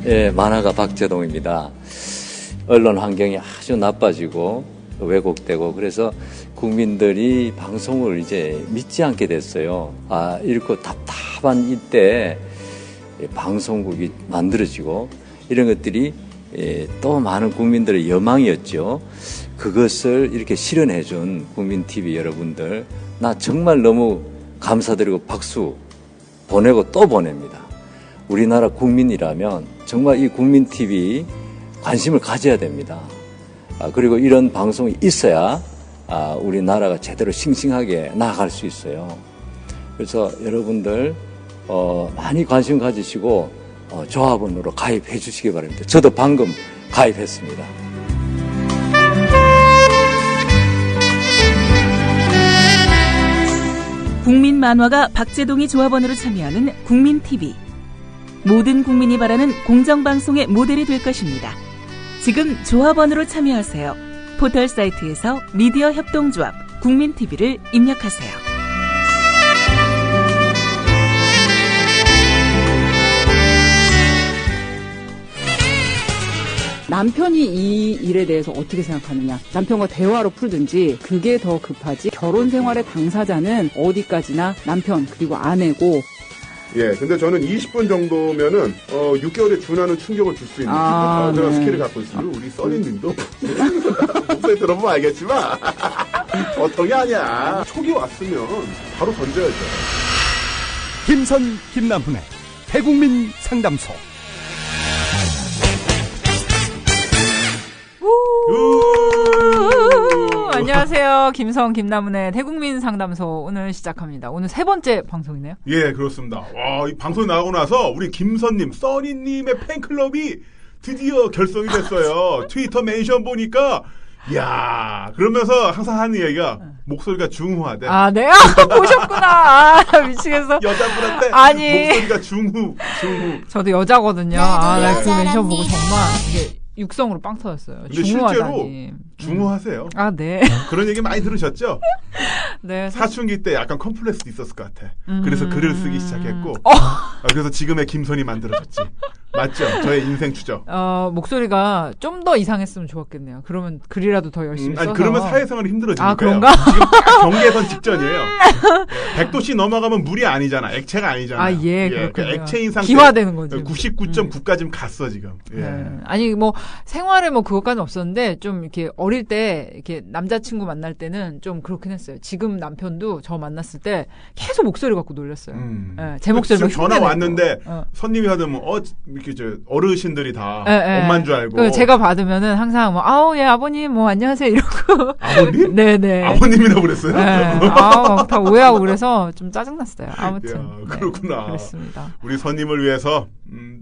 예, 만화가 박재동입니다. 언론 환경이 아주 나빠지고 왜곡되고 그래서 국민들이 방송을 이제 믿지 않게 됐어요. 이렇게 답답한 이때 방송국이 만들어지고 이런 것들이 또 많은 국민들의 여망이었죠. 그것을 이렇게 실현해준 국민TV 여러분들, 나 정말 너무 감사드리고 박수 보내고 또 보냅니다. 우리나라 국민이라면 정말 이 국민TV 관심을 가져야 됩니다. 그리고 이런 방송이 있어야 우리나라가 제대로 싱싱하게 나아갈 수 있어요. 그래서 여러분들 많이 관심 가지시고 조합원으로 가입해 주시기 바랍니다. 저도 방금 가입했습니다. 국민 만화가 박재동이 조합원으로 참여하는 국민TV. 모든 국민이 바라는 공정방송의 모델이 될 것입니다. 지금 조합원으로 참여하세요. 포털 사이트에서 미디어 협동조합 국민TV를 입력하세요. 남편이 이 일에 대해서 어떻게 생각하느냐. 남편과 대화로 풀든지 그게 더 급하지. 결혼 생활의 당사자는 어디까지나 남편 그리고 아내고. 예, 근데 저는 20분 정도면은 6개월에 준하는 충격을 줄 수 있는 그런 스킬을 갖고 있습니다. 우리 써니님도 목소리 들어보면 알겠지만 보통이 아니야. 촉이 왔으면 바로 던져야죠. 김선 김남훈의 대국민 상담소. 안녕하세요. 김성 김남훈의 대국민 상담소 오늘 시작합니다. 오늘 세 번째 방송이네요. 예, 그렇습니다. 와, 이 방송이 나가고 나서 우리 김선님, 써니님의 팬클럽이 드디어 결성이 됐어요. 트위터 멘션 보니까 이야, 그러면서 항상 하는 얘기가 목소리가 중후하대. 아, 네? 보셨구나. 미치겠어. 여자분한테 아니. 목소리가 중후. 저도 여자거든요. 나 그 멘션 보고 정말 이게 육성으로 빵 터졌어요. 근데 중후하다니. 실제로 중후하세요. 아, 네. 그런 얘기 많이 들으셨죠? 네. 사춘기 때 약간 컴플렉스도 있었을 것 같아. 그래서 글을 쓰기 시작했고 그래서 지금의 김선이 만들어졌지. 맞죠? 저의 인생 추적. 목소리가 좀 더 이상했으면 좋았겠네요. 그러면 글이라도 더 열심히 써서. 그러면 사회생활이 힘들어지니까요. 아, 그런가? 지금 딱 경계선 직전이에요. 100도씨 넘어가면 물이 아니잖아. 액체가 아니잖아. 아, 예, 그렇군요. 액체인 상태. 기화되는 거지. 99.9까지는 갔어, 지금. 예. 네. 아니, 뭐, 생활에 뭐 그것까지는 없었는데, 좀 이렇게 어릴 때, 이렇게 남자친구 만날 때는 좀 그렇긴 했어요. 지금 남편도 저 만났을 때 계속 목소리 갖고 놀렸어요. 네, 제 목소리 지금 전화 왔는데, 거. 손님이 받으면, 이렇게 어르신들이 다 네, 엄마인 줄 알고. 제가 받으면은 항상 뭐, 아우, 예, 아버님, 뭐, 안녕하세요, 이러고. 아버님? 네네. 아버님이라고 그랬어요? 네. 다 오해하고 그래서 좀 짜증났어요. 아무튼. 야, 그렇구나. 네, 그렇습니다. 우리 손님을 위해서,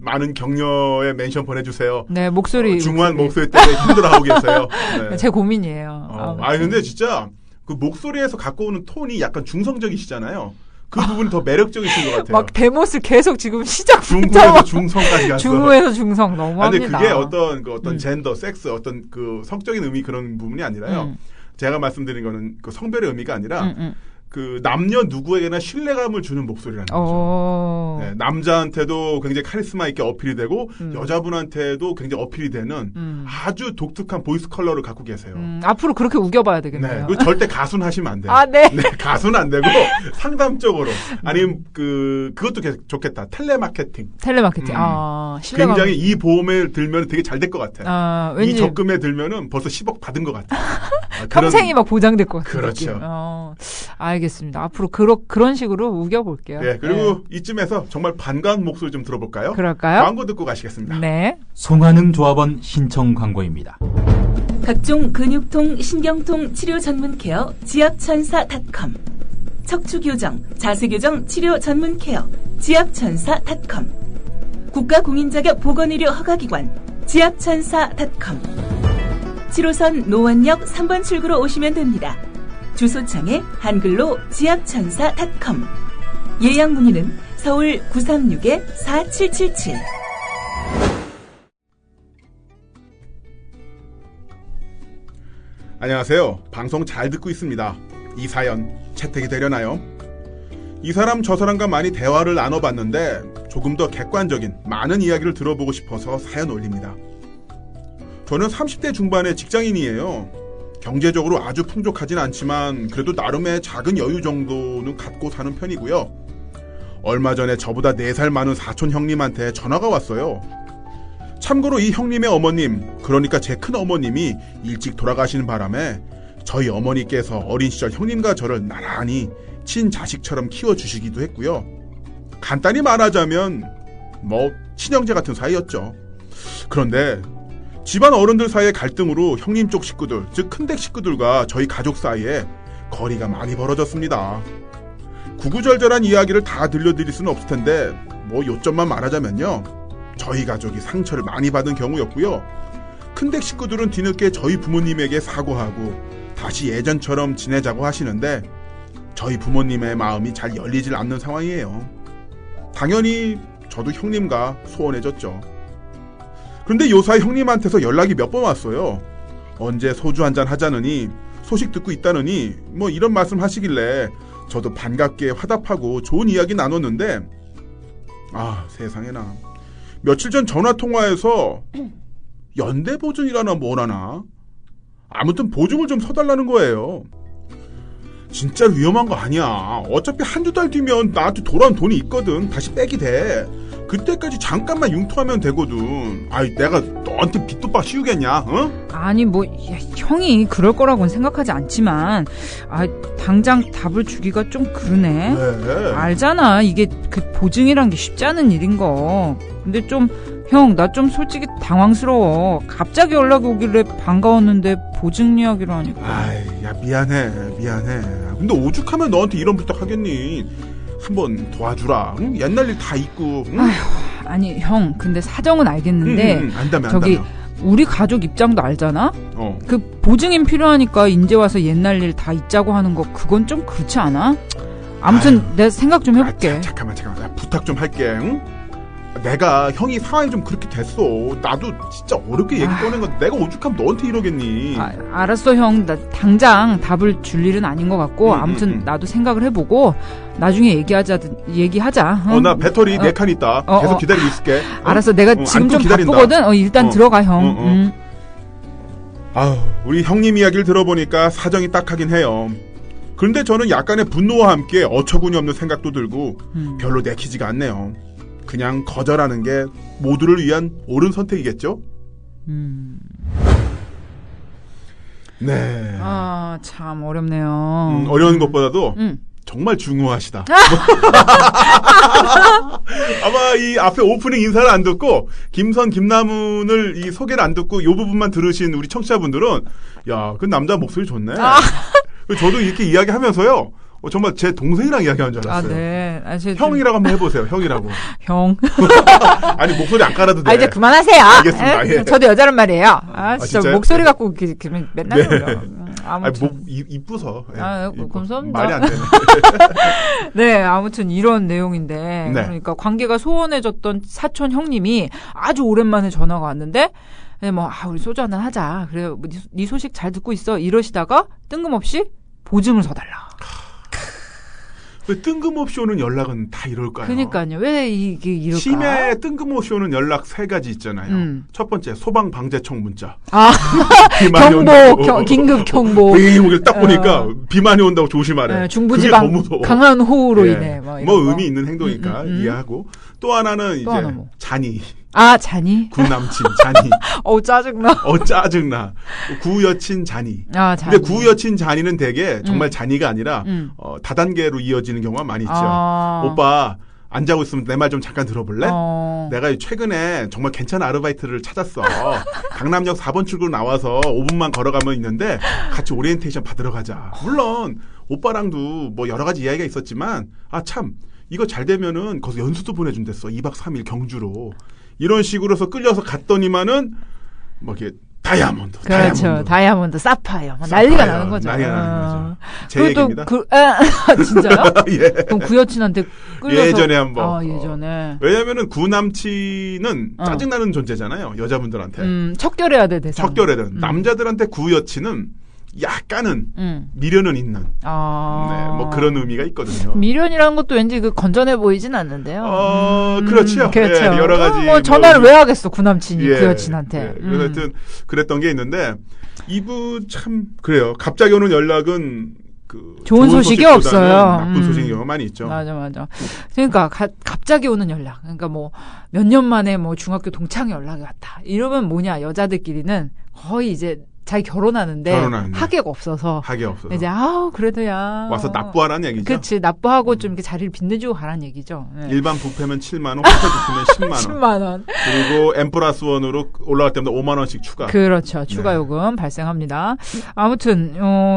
많은 격려의 멘션 보내주세요. 네, 목소리. 중후한 목소리 때문에 힘들어하고 계세요. 네. 제 고민이에요. 근데 진짜, 그 목소리에서 갖고 오는 톤이 약간 중성적이시잖아요. 그 부분이 더 매력적이신 것 같아요. 막 대못을 계속 지금 중후에서 중성까지 갔어. 중후에서 중성 너무합니다. 근데 그게 어떤 젠더, 섹스, 어떤 그 성적인 의미 그런 부분이 아니라요. 제가 말씀드린 거는 그 성별의 의미가 아니라 그 남녀 누구에게나 신뢰감을 주는 목소리라는 거죠. 네, 남자한테도 굉장히 카리스마 있게 어필이 되고 여자분한테도 굉장히 어필이 되는 아주 독특한 보이스 컬러를 갖고 계세요. 앞으로 그렇게 우겨봐야 되겠네요. 네, 절대 가수는 하시면 안 돼요. 아, 네. 네, 가수는 안 되고 상담적으로 아니면 그것도 좋겠다. 텔레마케팅. 신뢰감. 굉장히 이 보험에 들면 되게 잘 될 것 같아. 왠지 이 적금에 들면은 벌써 10억 받은 것 같아. 평생이 막 보장될 것 같아요. 그렇죠. 알겠습니다. 앞으로 그런 식으로 우겨볼게요. 네, 그리고 이쯤에서 정말 반가운 목소리 좀 들어볼까요? 그럴까요? 광고 듣고 가시겠습니다. 네. 송하능 조합원 신청 광고입니다. 각종 근육통, 신경통 치료 전문 케어 지압천사.com, 척추교정, 자세교정 치료 전문 케어 지압천사.com, 국가공인자격 보건의료 허가기관 지압천사.com, 7호선 노원역 3번 출구로 오시면 됩니다. 주소창에 한글로 지압천사.com. 예약 문의는 서울 936-4777. 안녕하세요. 방송 잘 듣고 있습니다. 이 사연 채택이 되려나요? 이 사람 저 사람과 많이 대화를 나눠봤는데 조금 더 객관적인 많은 이야기를 들어보고 싶어서 사연 올립니다. 저는 30대 중반의 직장인이에요. 경제적으로 아주 풍족하진 않지만 그래도 나름의 작은 여유 정도는 갖고 사는 편이고요. 얼마 전에 저보다 4살 많은 사촌 형님한테 전화가 왔어요. 참고로 이 형님의 어머님, 그러니까 제 큰어머님이 일찍 돌아가시는 바람에 저희 어머니께서 어린 시절 형님과 저를 나란히 친자식처럼 키워주시기도 했고요. 간단히 말하자면 친형제 같은 사이였죠. 그런데 집안 어른들 사이의 갈등으로 형님 쪽 식구들, 즉 큰댁 식구들과 저희 가족 사이에 거리가 많이 벌어졌습니다. 구구절절한 이야기를 다 들려드릴 수는 없을 텐데 요점만 말하자면요. 저희 가족이 상처를 많이 받은 경우였고요. 큰댁 식구들은 뒤늦게 저희 부모님에게 사과하고 다시 예전처럼 지내자고 하시는데 저희 부모님의 마음이 잘 열리질 않는 상황이에요. 당연히 저도 형님과 소원해졌죠. 그런데 요사이 형님한테서 연락이 몇 번 왔어요. 언제 소주 한잔 하자느니, 소식 듣고 있다느니 이런 말씀 하시길래 저도 반갑게 화답하고 좋은 이야기 나눴는데 세상에나 며칠 전 전화통화에서 연대보증이라나 뭐라나 아무튼 보증을 좀 서달라는 거예요. 진짜 위험한 거 아니야. 어차피 한두 달 뒤면 나한테 돌아온 돈이 있거든. 다시 빼기 돼. 그때까지 잠깐만 융통하면 되거든. 내가 너한테 빚도 빡 씌우겠냐? 어? 아니 형이 그럴 거라고는 생각하지 않지만 당장 답을 주기가 좀 그러네. 왜? 알잖아. 이게 그 보증이란 게 쉽지 않은 일인 거. 근데 형, 나 좀 솔직히 당황스러워. 갑자기 연락이 오길래 반가웠는데 보증 이야기를 하니까. 야 미안해. 근데 오죽하면 너한테 이런 부탁 하겠니? 한번 도와주라. 응? 옛날 일 다 잊고. 응? 아니 형, 근데 사정은 알겠는데 안다며. 우리 가족 입장도 알잖아? 그 보증인 필요하니까 이제 와서 옛날 일 다 잊자고 하는 거 그건 좀 그렇지 않아? 아무튼 내가 생각 좀 해볼게. 잠깐만. 나 부탁 좀 할게. 응? 내가 형이 상황이 좀 그렇게 됐어. 나도 진짜 어렵게 얘기 꺼낸 건데 내가 오죽하면 너한테 이러겠니? 알았어 형. 나 당장 답을 줄 일은 아닌 것 같고 아무튼 나도 생각을 해보고 나중에 얘기하자. 응? 나 배터리 4칸 있다. 계속 기다리고 있을게. 알았어. 내가 지금 좀 기다린다. 바쁘거든. 일단 들어가 형. 우리 형님 이야기를 들어보니까 사정이 딱하긴 해요. 그런데 저는 약간의 분노와 함께 어처구니 없는 생각도 들고 별로 내키지가 않네요. 그냥 거절하는 게 모두를 위한 옳은 선택이겠죠? 네. 참 어렵네요. 어려운 것보다도 정말 중후하시다. 아마 이 앞에 오프닝 인사를 안 듣고 김선, 김남훈을 이 소개를 안 듣고 이 부분만 들으신 우리 청취자분들은 그 남자 목소리 좋네. 저도 이렇게 이야기하면서요. 정말 제 동생이랑 이야기하는 줄 알았어요. 네. 형이라고 한번 해보세요. 형이라고. 형. 아니 목소리 안 깔아도 돼. 이제 그만하세요. 알겠습니다. 예. 저도 여자란 말이에요. 진짜 목소리 갖고 맨날 그래요. 아무튼 이쁘서. 감사합니다. 말이 안 되네. 네, 아무튼 이런 내용인데 네. 그러니까 관계가 소원해졌던 사촌 형님이 아주 오랜만에 전화가 왔는데 우리 소주 한잔 하자. 그래, 네 소식 잘 듣고 있어. 이러시다가 뜬금없이 보증을 서달라. 왜 뜬금없이 오는 연락은 다 이럴까요? 그러니까요. 왜 이게 이럴까? 심야에 뜬금없이 오는 연락 3가지 있잖아요. 첫 번째 소방방재청 문자. 경보, 긴급 경보. 이걸 딱 보니까 비만이 온다고 조심하래. 중부지방 강한 호우로 인해. 의미 있는 행동이니까 이해하고. 또 하나는 이제 잔이. 잔이? 군남친 잔이. 짜증나. 짜증나. 구여친 잔이. 잔이. 근데 구여친 잔이는 되게 정말 잔이가 아니라 다단계로 이어지는 경우가 많이 있죠. 오빠 안 자고 있으면 내 말 좀 잠깐 들어볼래? 내가 최근에 정말 괜찮은 아르바이트를 찾았어. 강남역 4번 출구로 나와서 5분만 걸어가면 있는데 같이 오리엔테이션 받으러 가자. 물론 오빠랑도 여러 가지 이야기가 있었지만 참 이거 잘 되면은 거기서 연수도 보내준댔어. 2박 3일 경주로. 이런 식으로 해서 끌려서 갔더니만은 이렇게 다이아몬드. 그렇죠. 다이아몬드, 사파이어. 난리가 나는 거죠. 난리가 나는 거죠. 제 얘기입니다. 진짜요? 예. 그럼 구여친한테 끌려서. 예전에 한번. 예전에. 왜냐면은 구남친은 짜증나는 존재잖아요. 여자분들한테. 척결해야 돼, 대상. 척결해야 돼. 남자들한테 구여친은 약간은 미련은 있는 네, 뭐 그런 의미가 있거든요. 미련이라는 것도 왠지 그 건전해 보이진 않는데요. 그렇죠. 그렇죠. 예, 여러 가지 뭐 전화를 왜 하겠어 구남친이 예, 그 여친한테. 예. 그래서 하여튼 그랬던 게 있는데 이분 참 그래요. 갑자기 오는 연락은 좋은 소식이 없어요. 나쁜 소식인 경우가 많이 있죠. 맞아. 그러니까 갑자기 오는 연락. 그러니까 뭐 몇 년 만에 뭐 중학교 동창 연락이 왔다. 이러면 뭐냐 여자들끼리는 거의 이제 자기 결혼하는데 하객 없어서 이제 그래도야 와서 납부하라는 얘기죠. 그렇지 납부하고 좀 이렇게 자리를 빛내주고 가라는 얘기죠. 네. 일반 뷔페면 7만 원, 호텔 뷔페면 10만 원. 그리고 M+1으로 올라갈 때마다 5만 원씩 추가. 그렇죠. 추가 요금 발생합니다. 아무튼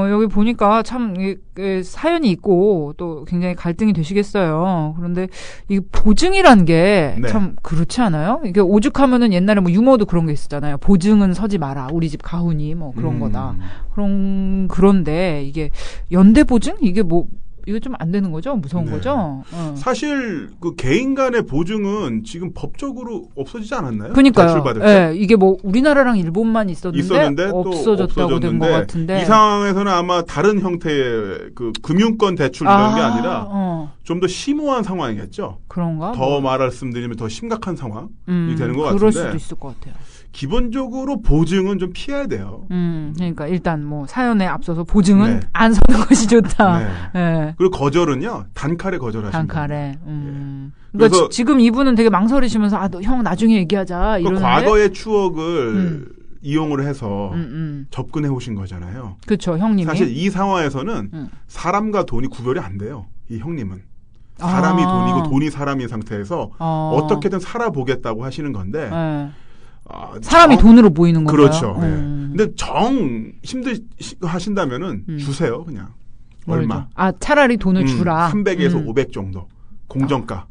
여기 보니까 참 사연이 있고 또 굉장히 갈등이 되시겠어요. 그런데 이 보증이란 게 참 그렇지 않아요? 이게 오죽하면은 옛날에 뭐 유머도 그런 게 있었잖아요. 보증은 서지 마라. 우리 집 가훈이 뭐 그런 거다. 그런데 이게 연대 보증? 이게 뭐 이거 좀 안 되는 거죠? 무서운 거죠? 사실 그 개인 간의 보증은 지금 법적으로 없어지지 않았나요? 그러니까요. 예, 이게 뭐 우리나라랑 일본만 있었는데 없어졌다고 된 것 같은데 이 상황에서는 아마 다른 형태의 그 금융권 대출 이런 게 아니라 좀 더 심오한 상황이겠죠. 그런가? 더 말씀드리면 더 심각한 상황이 되는 것 같은데. 그럴 수도 있을 것 같아요. 기본적으로 보증은 좀 피해야 돼요. 그러니까 일단 뭐 사연에 앞서서 보증은 안 서는 것이 좋다. 네. 그리고 거절은요 단칼에 거절하시면 단칼에. 그러니까 지금 이분은 되게 망설이시면서 너 형 나중에 얘기하자 이러는데 과거의 추억을 이용을 해서 접근해 오신 거잖아요. 그렇죠, 형님이. 사실 이 상황에서는 사람과 돈이 구별이 안 돼요. 이 형님은. 사람이 돈이고 돈이 사람인 상태에서 어떻게든 살아보겠다고 하시는 건데 사람이 돈으로 보이는 건가요? 그렇죠. 근데 하신다면은 주세요, 그냥. 얼마? 차라리 돈을 주라. 300에서 500 정도. 공정가.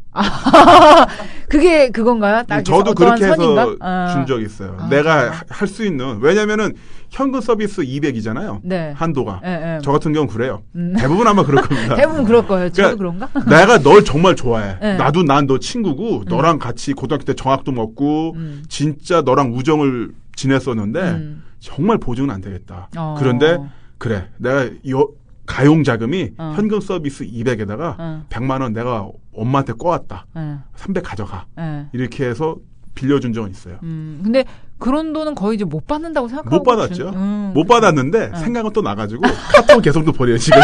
그게 그건가요? 딱 저도 그렇게 선인가? 해서 준 적이 있어요. 내가 할 수 있는. 왜냐면은 현금 서비스 200이잖아요. 네. 한도가. 네. 저 같은 경우는 그래요. 대부분 아마 그럴 겁니다. 대부분 그럴 거예요. 저도 그런가? 내가 널 정말 좋아해. 나도 난 너 친구고 너랑 같이 고등학교 때 정학도 먹고 진짜 너랑 우정을 지냈었는데 정말 보증은 안 되겠다. 그런데 그래. 내가 가용 자금이 현금 서비스 200에다가 100만 원 내가 엄마한테 꼬았다. 300 가져가. 이렇게 해서 빌려준 적은 있어요. 근데 그런 돈은 거의 이제 못 받는다고 생각하고 못 받았죠. 못 받았는데 생각은 또 나가지고 카톡 계속 또 보내요 지금.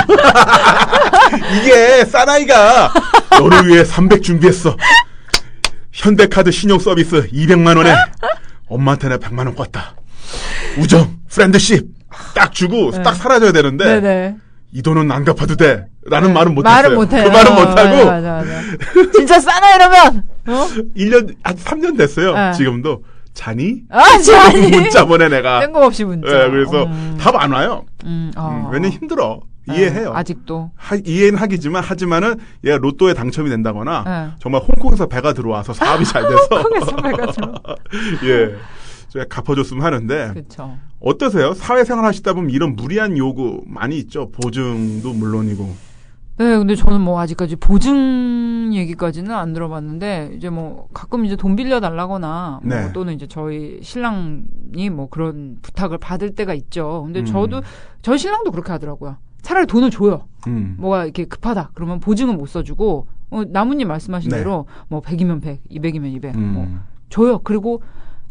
이게 사나이가 너를 위해 300 준비했어. 현대카드 신용 서비스 200만 원에 엄마한테 내가 100만 원 꿨다. 우정, 프렌드십 딱 주고 딱 사라져야 되는데 네네. 이 돈은 안 갚아도 돼. 라는 말은 못했어요. 말은 못해요. 그 말은 못하고. 맞아. 진짜 싸나 이러면 1년, 한 3년 됐어요. 지금도. 자니? 자니? 문자 보내 내가. 뜬금없이 문자. 네, 그래서 답 안 와요. 왜냐면 힘들어. 이해해요. 아직도. 이해는 하지만은 얘가 로또에 당첨이 된다거나 정말 홍콩에서 배가 들어와서 사업이 잘 돼서. 홍콩에서 배가 들어와. 예. 제가 갚아줬으면 하는데. 그렇죠. 어떠세요? 사회생활 하시다 보면 이런 무리한 요구 많이 있죠. 보증도 물론이고. 네, 근데 저는 뭐 아직까지 보증 얘기까지는 안 들어봤는데 이제 뭐 가끔 이제 돈 빌려 달라거나 뭐 또는 이제 저희 신랑이 뭐 그런 부탁을 받을 때가 있죠. 근데 저희 신랑도 그렇게 하더라고요. 차라리 돈을 줘요. 뭐가 이렇게 급하다. 그러면 보증은 못 써주고 나무님 말씀하신 대로 뭐 100이면 100, 200이면 200 뭐 줘요. 그리고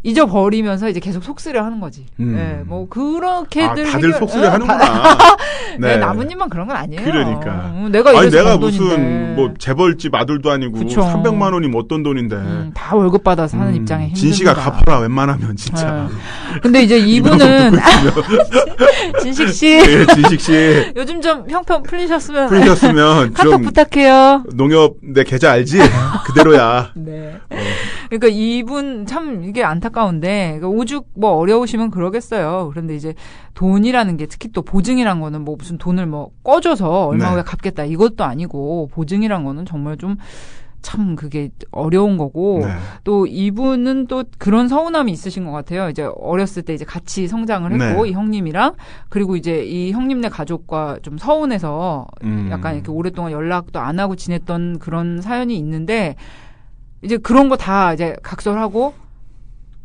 잊어버리면서 이제 계속 속쓰려 하는 거지. 네, 뭐 그렇게들 다들 속쓰려 하는구나. 네, 나무님만 그런 건 아니에요. 그러니까. 내가 무슨 뭐 재벌집 아들도 아니고 그쵸. 300만 원이면 어떤 돈인데. 다 월급 받아 사는 입장에 힘들다. 진씨가 갚아라 웬만하면 진짜. 근데 이제 이분은 진식 씨. 네, 진식 씨. 요즘 좀 형편 풀리셨으면 카톡 좀 부탁해요. 농협 내 계좌 알지? 그대로야. 네. 그러니까 이분 참 이게 안타까운데 그러니까 오죽 뭐 어려우시면 그러겠어요. 그런데 이제 돈이라는 게 특히 또 보증이란 거는 뭐 무슨 돈을 뭐 꺼줘서 얼마 후에 갚겠다 이것도 아니고 보증이란 거는 정말 좀 참 그게 어려운 거고 또 이분은 또 그런 서운함이 있으신 것 같아요. 이제 어렸을 때 이제 같이 성장을 했고 이 형님이랑 그리고 이제 이 형님네 가족과 좀 서운해서 약간 이렇게 오랫동안 연락도 안 하고 지냈던 그런 사연이 있는데 이제 그런 거 다 이제 각설하고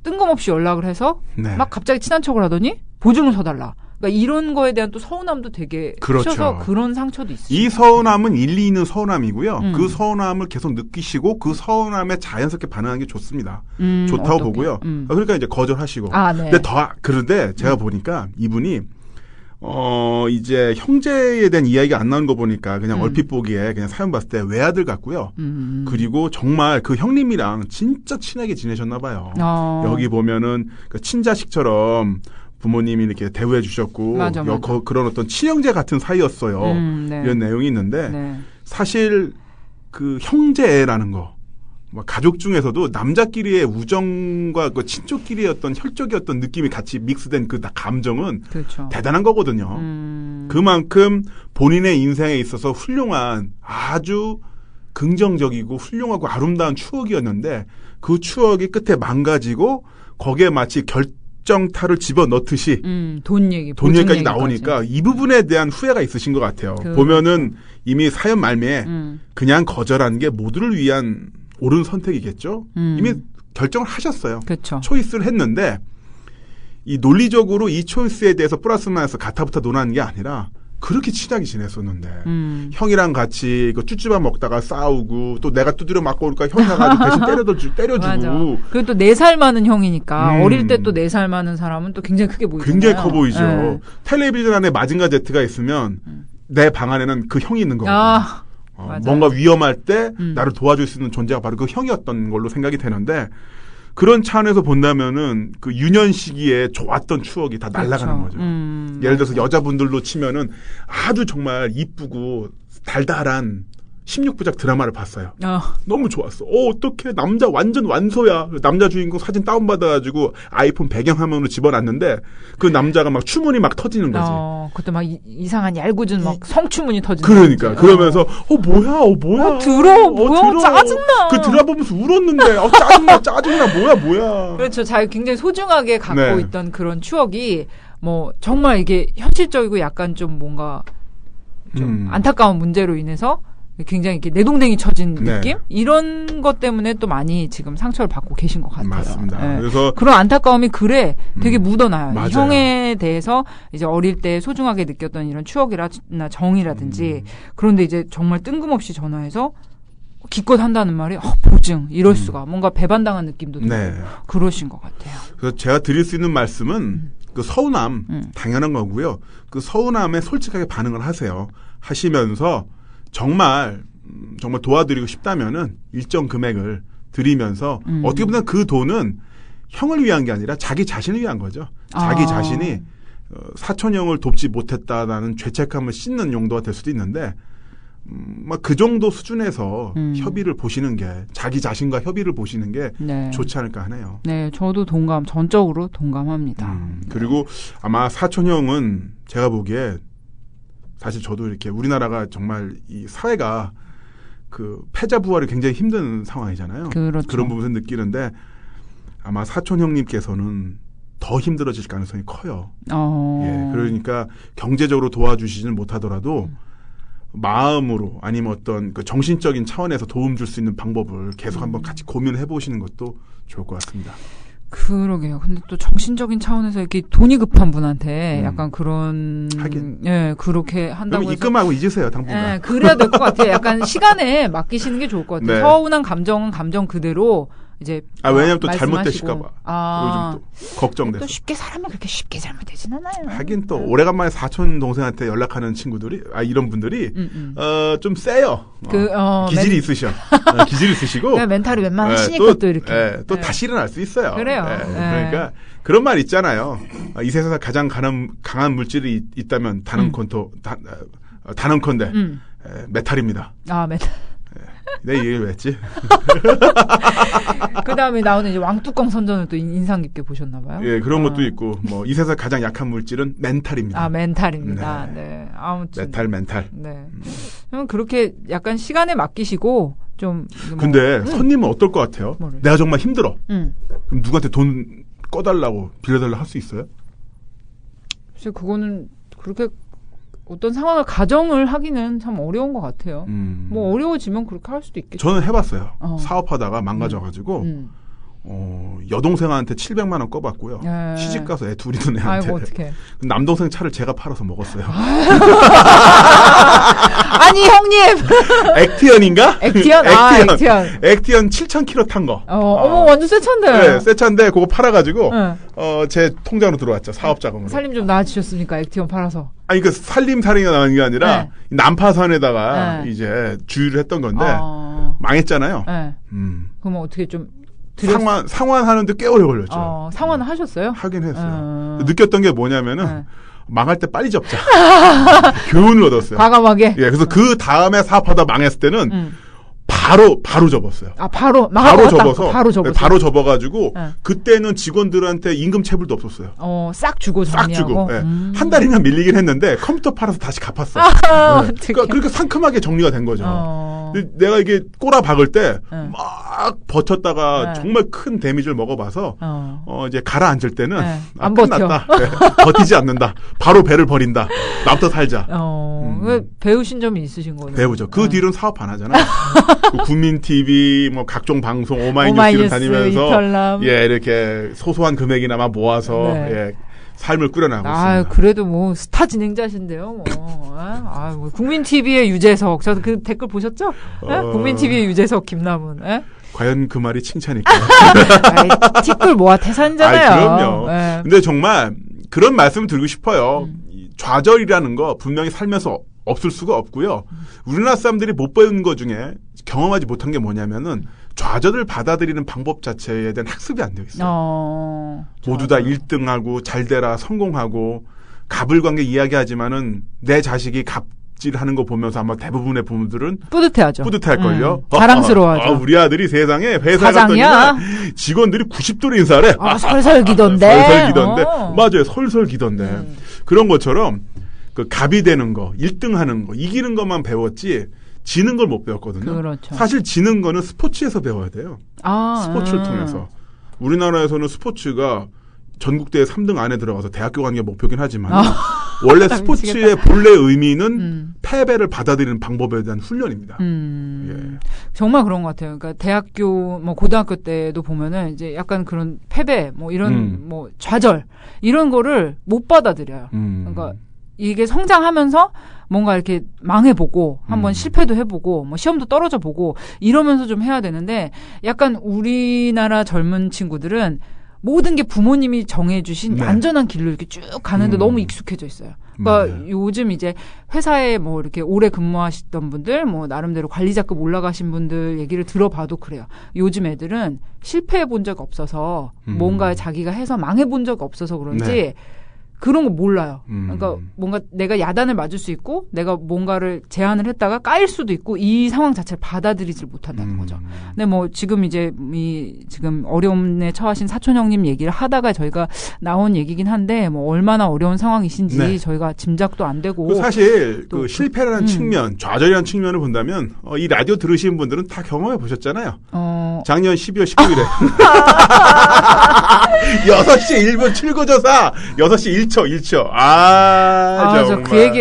뜬금없이 연락을 해서 막 갑자기 친한 척을 하더니 보증을 서달라. 그러니까 이런 거에 대한 또 서운함도 되게 그렇죠. 크셔서 그런 상처도 있어요. 이 서운함은 일리 있는 서운함이고요. 그 서운함을 계속 느끼시고 그 서운함에 자연스럽게 반응하는 게 좋습니다. 좋다고 어떻게? 보고요. 그러니까 이제 거절하시고. 네. 그런데 제가 보니까 이분이 이제 형제에 대한 이야기가 안 나오는 거 보니까 그냥 얼핏 보기에 그냥 사연 봤을 때 외아들 같고요. 그리고 정말 그 형님이랑 진짜 친하게 지내셨나 봐요. 여기 보면은 그 친자식처럼 부모님이 이렇게 대우해 주셨고 맞아. 그런 어떤 친형제 같은 사이였어요. 네. 이런 내용이 있는데 네. 사실 그 형제라는 거 가족 중에서도 남자끼리의 우정과 그 친족끼리의 어떤 혈족의 어떤 느낌이 같이 믹스된 그 감정은 그렇죠. 대단한 거거든요. 그만큼 본인의 인생에 있어서 훌륭한 아주 긍정적이고 훌륭하고 아름다운 추억이었는데 그 추억이 끝에 망가지고 거기에 마치 결정타를 집어넣듯이 돈 얘기까지 나오니까 이 부분에 대한 후회가 있으신 것 같아요. 보면은 이미 사연 말미에 그냥 거절하는 게 모두를 위한 옳은 선택이겠죠. 이미 결정을 하셨어요. 그쵸. 초이스를 했는데 이 논리적으로 이 초이스에 대해서 플러스 마이너스 가타부타 논하는 게 아니라 그렇게 친하게 지냈었는데 형이랑 같이 그 쭈쭈밥 먹다가 싸우고 또 내가 두드려 맞고 오니까 형이 가가지고 대신 때려주고 맞아. 그리고 또 4살 많은 형이니까 어릴 때 또 4살 많은 사람은 또 굉장히 크게 보이잖아요. 굉장히 커 보이죠. 네. 텔레비전 안에 마징가 제트가 있으면 내 방 안에는 그 형이 있는 거거든요. 뭔가 위험할 때 나를 도와줄 수 있는 존재가 바로 그 형이었던 걸로 생각이 되는데 그런 차원에서 본다면은 그 유년 시기에 좋았던 추억이 다 날아가는 거죠. 예를 들어서 여자분들로 치면은 아주 정말 이쁘고 달달한 16부작 드라마를 봤어요. 너무 좋았어. 어떡해. 남자 완전 완소야. 남자 주인공 사진 다운받아가지고 아이폰 배경화면으로 집어놨는데 그 남자가 막 추문이 막 터지는 거지. 그때 막 이상한 얄궂은 막 성추문이 터지는 그러니까. 거지. 그러면서 뭐야. 뭐야. 짜증나. 그 드라마 보면서 울었는데 짜증나. 뭐야. 그렇죠. 자기 굉장히 소중하게 갖고 네. 있던 그런 추억이 뭐 정말 이게 현실적이고 약간 좀 뭔가 좀 안타까운 문제로 인해서 굉장히 이렇게 내동댕이 쳐진 느낌? 이런 것 때문에 또 많이 지금 상처를 받고 계신 것 같아요. 맞습니다. 네. 그래서 그런 안타까움이 글에 되게 묻어나요. 맞아요. 이 형에 대해서 이제 어릴 때 소중하게 느꼈던 이런 추억이나 정이라든지 그런데 이제 정말 뜬금없이 전화해서 기껏 한다는 말이 보증 이럴 수가 뭔가 배반당한 느낌도 들고 그러신 것 같아요. 그래서 제가 드릴 수 있는 말씀은 그 서운함 당연한 거고요. 그 서운함에 솔직하게 반응을 하시면서 정말 도와드리고 싶다면은 일정 금액을 드리면서 어떻게 보면 그 돈은 형을 위한 게 아니라 자기 자신을 위한 거죠. 자기 자신이 사촌 형을 돕지 못했다라는 죄책감을 씻는 용도가 될 수도 있는데 막 그 정도 수준에서 협의를 보시는 게 자기 자신과 협의를 보시는 게 좋지 않을까 하네요. 네, 저도 전적으로 동감합니다. 그리고 아마 사촌 형은 제가 보기에 사실 저도 이렇게 우리나라가 정말 이 사회가 그 패자 부활이 굉장히 힘든 상황이잖아요. 그렇죠. 그런 부분을 느끼는데 아마 사촌 형님께서는 더 힘들어질 가능성이 커요. 예, 그러니까 경제적으로 도와주시지는 못하더라도 마음으로 아니면 어떤 그 정신적인 차원에서 도움 줄 수 있는 방법을 계속 한번 같이 고민해 보시는 것도 좋을 것 같습니다. 그러게요. 근데 또 정신적인 차원에서 이렇게 돈이 급한 분한테 약간 그런 하긴. 그렇게 한다고 그럼 해서 입금하고 잊으세요, 당분간. 그래야 될 것 같아요. 약간 시간에 맡기시는 게 좋을 것 같아요. 네. 서운한 감정은 감정 그대로 이제 왜냐면 또 말씀하시고. 잘못되실까 봐. 요즘 또 걱정돼서. 또 쉽게 사람이 그렇게 쉽게 잘못되진 않아요. 하긴 또 오래간만에 사촌 동생한테 연락하는 친구들이 이런 분들이 좀 세요. 기질이 있으셔. 기질이 있으시고 멘탈이 웬만하시니까 또 이렇게 또 다시 일어날 수 있어요. 그래요. 그러니까 그런 말 있잖아요. 이 세상에서 가장 강한 물질이 있다면 단언컨대 메탈입니다. 메탈. 내 얘기를 왜 했지? 그 다음에 나오는 이제 왕뚜껑 선전을 또 인상 깊게 보셨나봐요. 예, 그런 것도 있고, 이 세상 가장 약한 물질은 멘탈입니다. 멘탈입니다. 네. 아무튼. 멘탈. 네. 그렇게 약간 시간에 맡기시고, 좀. 근데 손님은 어떨 것 같아요? 뭐를? 내가 정말 힘들어. 그럼 누구한테 돈 꺼달라고, 빌려달라고 할 수 있어요? 글쎄, 그거는 그렇게 어떤 상황을 가정을 하기는 참 어려운 것 같아요. 어려워지면 그렇게 할 수도 있겠죠. 저는 해봤어요. 사업하다가 망가져가지고 여동생한테 700만 원 꺼봤고요. 시집 가서 애 둘이 둔 애한테. 아이고, 어떡해. 남동생 차를 제가 팔아서 먹었어요. 아니, 형님! 액티언인가? 액티언? 액티언. 액티언 7,000km 탄 거. 어머, 완전 새 차인데. 네, 새 차인데, 그거 팔아가지고, 제 통장으로 들어왔죠. 사업 자금으로. 살림 좀 나아지셨습니까? 액티언 팔아서. 아니, 그 살림살이가 나온 게 아니라, 난파선에다가 이제 주유를 했던 건데, 망했잖아요. 그럼 어떻게 좀, 상환하는데 꽤 오래 걸렸죠. 상환을 하셨어요? 하긴 했어요. 느꼈던 게 뭐냐면은, 망할 때 빨리 접자. 교훈을 얻었어요. 과감하게? 예, 그래서 그 다음에 사업하다 망했을 때는, 바로 접었어요. 바로 접어서. 바로 접었어요. 네, 바로 접어가지고, 그때는 직원들한테 임금 체불도 없었어요. 싹 주고 싹 주고. 네. 한 달이나 밀리긴 했는데, 컴퓨터 팔아서 다시 갚았어. 네. 그러니까 상큼하게 정리가 된 거죠. 내가 이게 꼬라 박을 때, 막 버텼다가 정말 큰 데미지를 먹어봐서, 이제 가라앉을 때는, 안 끝났다. 네. 버티지 않는다. 바로 배를 버린다. 나부터 살자. 배우신 점이 있으신 거네요. 배우죠. 그 뒤로는 사업 안 하잖아요. 국민TV, 뭐 각종 방송, 오마이뉴스를 다니면서, 이탈남. 예, 이렇게 소소한 금액이나마 모아서, 예. 삶을 꾸려나가고 있습니다. 그래도 뭐 스타 진행자신데요. 뭐 국민TV의 유재석, 저도 그 댓글 보셨죠? 국민TV의 유재석, 김남훈. 과연 그 말이 칭찬일까요? 티끌 모아 태산이잖아요. 그럼요. 근데 정말 그런 말씀을 드리고 싶어요. 좌절이라는 거 분명히 살면서 없을 수가 없고요. 우리나라 사람들이 못 배운 것 중에 경험하지 못한 게 뭐냐면은 좌절을 받아들이는 방법 자체에 대한 학습이 안 되어 있어요. 모두 다 1등하고 잘되라 성공하고 가불관계 이야기하지만은 내 자식이 갑질하는 거 보면서 아마 대부분의 부모들은 뿌듯해하죠. 뿌듯할걸요. 자랑스러워하죠. 우리 아들이 세상에 회사 갔더니 직원들이 90도로 인사를 해. 설설 기던데. 설설 기던데. 맞아요. 설설 기던데. 그런 것처럼 그 갑이 되는 거, 1등하는 거, 이기는 것만 배웠지 지는 걸 못 배웠거든요. 그렇죠. 사실 지는 거는 스포츠에서 배워야 돼요. 스포츠를 통해서. 우리나라에서는 스포츠가 전국대회 3등 안에 들어가서 대학교 가는 게 목표긴 하지만 원래 스포츠의 본래 의미는 패배를 받아들이는 방법에 대한 훈련입니다. 예. 정말 그런 것 같아요. 그러니까 대학교, 뭐 고등학교 때도 보면은 이제 약간 그런 패배, 뭐 이런 뭐 좌절 이런 거를 못 받아들여요. 그러니까 이게 성장하면서 뭔가 이렇게 망해보고 한번 실패도 해보고 뭐 시험도 떨어져 보고 이러면서 좀 해야 되는데 약간 우리나라 젊은 친구들은 모든 게 부모님이 정해주신 안전한 길로 이렇게 쭉 가는데 너무 익숙해져 있어요. 그러니까 요즘 이제 회사에 뭐 이렇게 오래 근무하시던 분들, 뭐 나름대로 관리자급 올라가신 분들 얘기를 들어봐도 그래요. 요즘 애들은 실패해 본 적 없어서 뭔가 자기가 해서 망해 본 적 없어서 그런지 그런 거 몰라요. 그러니까 뭔가 내가 야단을 맞을 수 있고 내가 뭔가를 제안을 했다가 까일 수도 있고 이 상황 자체를 받아들이질 못한다는 거죠. 근데 뭐 지금 이제 지금 어려움에 처하신 사촌 형님 얘기를 하다가 저희가 나온 얘기긴 한데 뭐 얼마나 어려운 상황이신지 저희가 짐작도 안 되고 사실 그 실패라는 측면, 좌절이라는 측면을 본다면 이 라디오 들으시는 분들은 다 경험해 보셨잖아요. 작년 12월 19일에 6시 1분 출고조사 6시 1초. 정말.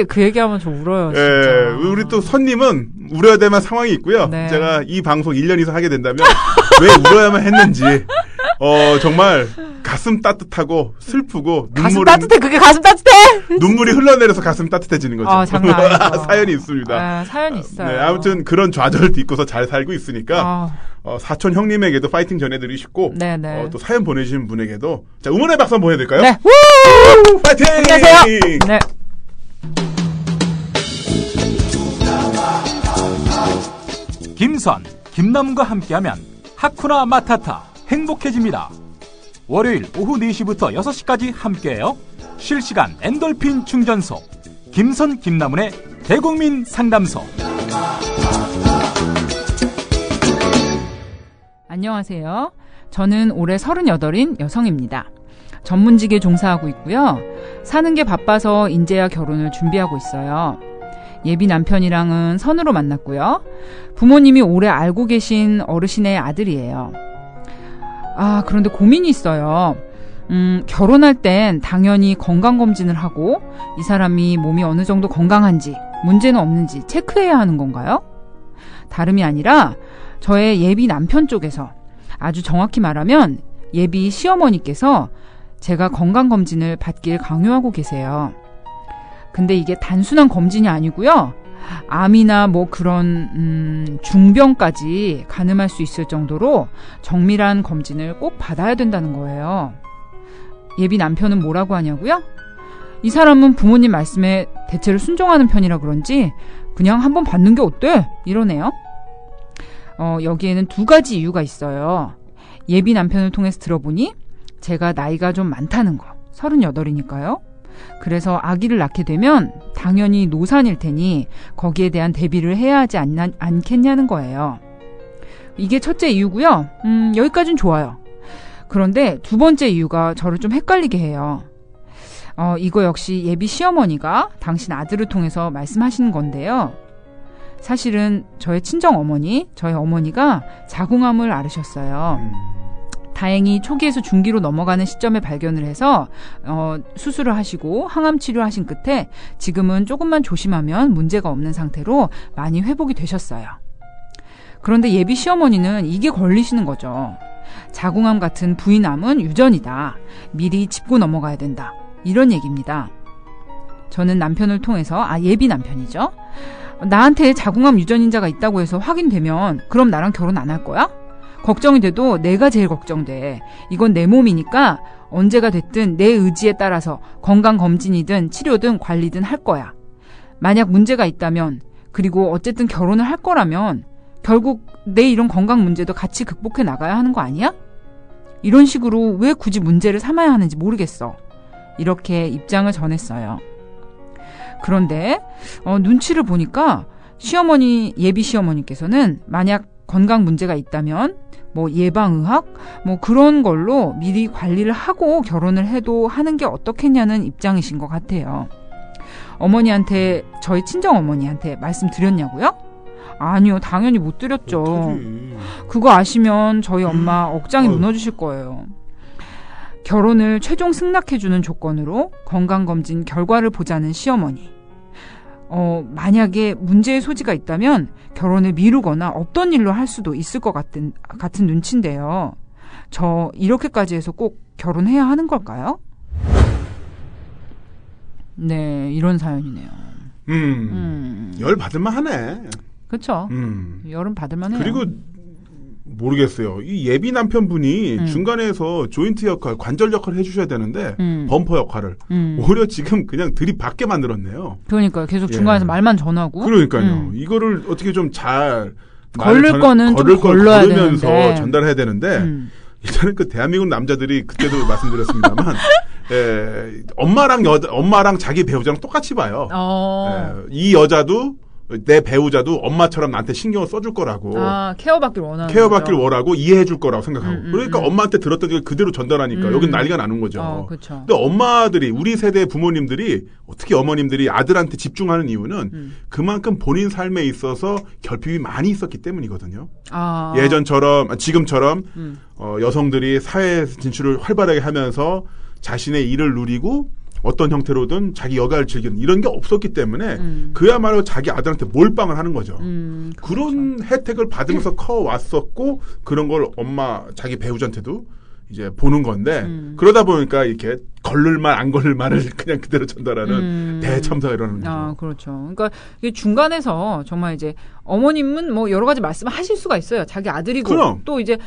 그 얘기하면 저 울어요. 진짜. 예, 우리 또 손님은 울어야 될 상황이 있고요. 제가 이 방송 1년 이상 하게 된다면 왜 울어야만 했는지 정말 가슴 따뜻하고 슬프고 가슴 따뜻해. 그게 가슴 따뜻해? 눈물이 흘러내려서 가슴 따뜻해지는 거죠. 장난 아니죠. 사연이 있습니다. 사연이 있어요. 네, 아무튼 그런 좌절도 있고서 잘 살고 있으니까 사촌 형님에게도 파이팅 전해드리시고 또 사연 보내주신 분에게도 자 응원의 박수 한번 보내드릴까요? 네. 파이팅! 안녕하세요. 네. 김선, 김남과 함께하면 하쿠나 마타타 행복해집니다. 월요일 오후 4시부터 6시까지 함께해요. 실시간 엔돌핀 충전소 김선, 김남훈의 대국민 상담소. 안녕하세요. 저는 올해 38인 여성입니다. 전문직에 종사하고 있고요. 사는 게 바빠서 인제야 결혼을 준비하고 있어요. 예비 남편이랑은 선으로 만났고요. 부모님이 오래 알고 계신 어르신의 아들이에요. 그런데 고민이 있어요. 결혼할 땐 당연히 건강검진을 하고 이 사람이 몸이 어느 정도 건강한지 문제는 없는지 체크해야 하는 건가요? 다름이 아니라 저의 예비 남편 쪽에서 아주 정확히 말하면 예비 시어머니께서 제가 건강검진을 받길 강요하고 계세요. 근데 이게 단순한 검진이 아니고요. 암이나 뭐 그런 중병까지 가늠할 수 있을 정도로 정밀한 검진을 꼭 받아야 된다는 거예요. 예비 남편은 뭐라고 하냐고요? 이 사람은 부모님 말씀에 대체로 순종하는 편이라 그런지 그냥 한번 받는 게 어때? 이러네요. 여기에는 2가지 이유가 있어요. 예비 남편을 통해서 들어보니 제가 나이가 좀 많다는 거. 38이니까요. 그래서 아기를 낳게 되면 당연히 노산일 테니 거기에 대한 대비를 해야 하지 않겠냐는 거예요. 이게 첫째 이유고요. 여기까지는 좋아요. 그런데 2번째 이유가 저를 좀 헷갈리게 해요. 이거 역시 예비 시어머니가 당신 아들을 통해서 말씀하시는 건데요. 사실은 저의 친정어머니, 저희 어머니가 자궁암을 앓으셨어요. 다행히 초기에서 중기로 넘어가는 시점에 발견을 해서 수술을 하시고 항암 치료하신 끝에 지금은 조금만 조심하면 문제가 없는 상태로 많이 회복이 되셨어요. 그런데 예비 시어머니는 이게 걸리시는 거죠. 자궁암 같은 부인암은 유전이다. 미리 짚고 넘어가야 된다. 이런 얘기입니다. 저는 남편을 통해서, 예비 남편이죠. 나한테 자궁암 유전인자가 있다고 해서 확인되면 그럼 나랑 결혼 안 할 거야? 걱정이 돼도 내가 제일 걱정돼. 이건 내 몸이니까 언제가 됐든 내 의지에 따라서 건강검진이든 치료든 관리든 할 거야. 만약 문제가 있다면, 그리고 어쨌든 결혼을 할 거라면 결국 내 이런 건강 문제도 같이 극복해 나가야 하는 거 아니야? 이런 식으로 왜 굳이 문제를 삼아야 하는지 모르겠어. 이렇게 입장을 전했어요. 그런데 눈치를 보니까 예비 시어머니께서는 만약 건강 문제가 있다면 뭐 예방의학 뭐 그런 걸로 미리 관리를 하고 결혼을 해도 하는 게 어떻겠냐는 입장이신 것 같아요. 어머니한테, 저희 친정어머니한테 말씀드렸냐고요? 아니요, 당연히 못 드렸죠. 그거 아시면 저희 엄마 억장이 무너지실 거예요. 결혼을 최종 승낙해주는 조건으로 건강검진 결과를 보자는 시어머니. 만약에 문제의 소지가 있다면 결혼을 미루거나 없던 일로 할 수도 있을 것 같은 눈치인데요. 저 이렇게까지 해서 꼭 결혼해야 하는 걸까요? 네, 이런 사연이네요. 열 받을만 하네. 그렇죠. 열은 받을만 해요. 그리고 모르겠어요. 이 예비 남편분이 중간에서 조인트 역할, 관절 역할을 해주셔야 되는데 범퍼 역할을 오히려 지금 그냥 들이받게 만들었네요. 그러니까요. 계속 중간에서 말만 전하고. 그러니까요. 이거를 어떻게 좀 잘 걸을 거는 좀 걸으면서 전달해야 되는데 일단은 그 대한민국 남자들이 그때도 말씀드렸습니다만 엄마랑 자기 배우자랑 똑같이 봐요. 이 여자도 내 배우자도 엄마처럼 나한테 신경을 써줄 거라고. 케어받길 원하는 케어받길 원하고 이해해줄 거라고 생각하고. 그러니까 엄마한테 들었던 걸 그대로 전달하니까 여긴 난리가 나는 거죠. 그쵸. 근데 엄마들이, 우리 세대 부모님들이, 특히 어머님들이 아들한테 집중하는 이유는 그만큼 본인 삶에 있어서 결핍이 많이 있었기 때문이거든요. 예전처럼, 지금처럼 여성들이 사회 진출을 활발하게 하면서 자신의 일을 누리고 어떤 형태로든 자기 여가를 즐기는 이런 게 없었기 때문에 그야말로 자기 아들한테 몰빵을 하는 거죠. 그런 혜택을 받으면서 커왔었고 그런 걸 자기 배우자한테도 이제 보는 건데 그러다 보니까 이렇게 걸릴 말 안 걸릴 말을 그냥 그대로 전달하는 대참사가 일어나는 거죠. 그렇죠. 그러니까 이게 중간에서 정말 이제 어머님은 뭐 여러 가지 말씀하실 수가 있어요. 자기 아들이고 그럼. 또 이제